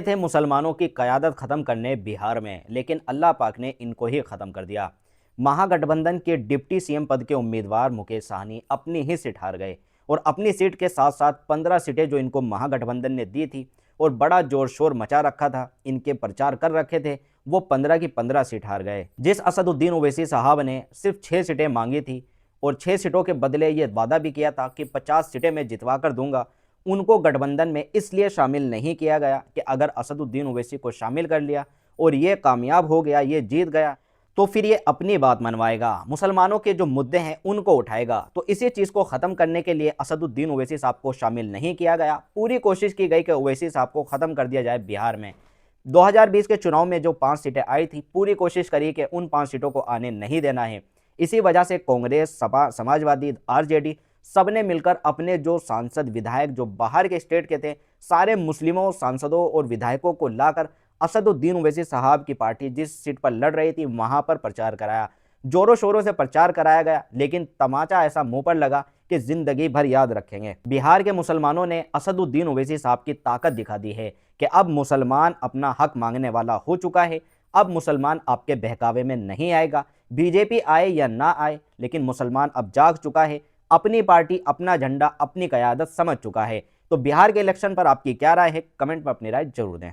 थे मुसलमानों की क़यादत ख़त्म करने बिहार में, लेकिन अल्लाह पाक ने इनको ही ख़त्म कर दिया। महागठबंधन के डिप्टी सीएम पद के उम्मीदवार मुकेश सहनी अपनी ही सीट हार गए और अपनी सीट के साथ साथ 15 सीटें जो इनको महागठबंधन ने दी थी और बड़ा जोर शोर मचा रखा था, इनके प्रचार कर रखे थे, वो 15 की 15 सीट हार गए। जिस असदुद्दीन ओवैसी साहब ने सिर्फ 6 सीटें मांगी थी और 6 सीटों के बदले ये वादा भी किया था कि 50 सीटें मैं जितवा कर दूंगा, उनको गठबंधन में इसलिए शामिल नहीं किया गया कि अगर असदुद्दीन ओवैसी को शामिल कर लिया और ये कामयाब हो गया, ये जीत गया, तो फिर ये अपनी बात मनवाएगा, मुसलमानों के जो मुद्दे हैं उनको उठाएगा। तो इसी चीज़ को ख़त्म करने के लिए असदुद्दीन ओवैसी साहब को शामिल नहीं किया गया। पूरी कोशिश की गई कि ओवैसी साहब को ख़त्म कर दिया जाए बिहार में। 2020 के चुनाव में जो 5 सीटें आई थी, पूरी कोशिश करी कि उन 5 सीटों को आने नहीं देना है। इसी वजह से कांग्रेस, सपा, समाजवादी, आरजेडी सबने मिलकर अपने जो सांसद विधायक जो बाहर के स्टेट के थे, सारे मुस्लिमों सांसदों और विधायकों को लाकर असदुद्दीन ओवैसी साहब की पार्टी जिस सीट पर लड़ रही थी वहां पर प्रचार कराया। जोरों शोरों से प्रचार कराया गया, लेकिन तमाचा ऐसा मुंह पर लगा कि जिंदगी भर याद रखेंगे। बिहार के मुसलमानों ने असदुद्दीन ओवैसी साहब की ताकत दिखा दी है कि अब मुसलमान अपना हक मांगने वाला हो चुका है। अब मुसलमान आपके बहकावे में नहीं आएगा, बीजेपी आए या ना आए, लेकिन मुसलमान अब जाग चुका है, अपनी पार्टी, अपना झंडा, अपनी क़यादत समझ चुका है। तो बिहार के इलेक्शन पर आपकी क्या राय है? कमेंट में अपनी राय जरूर दें।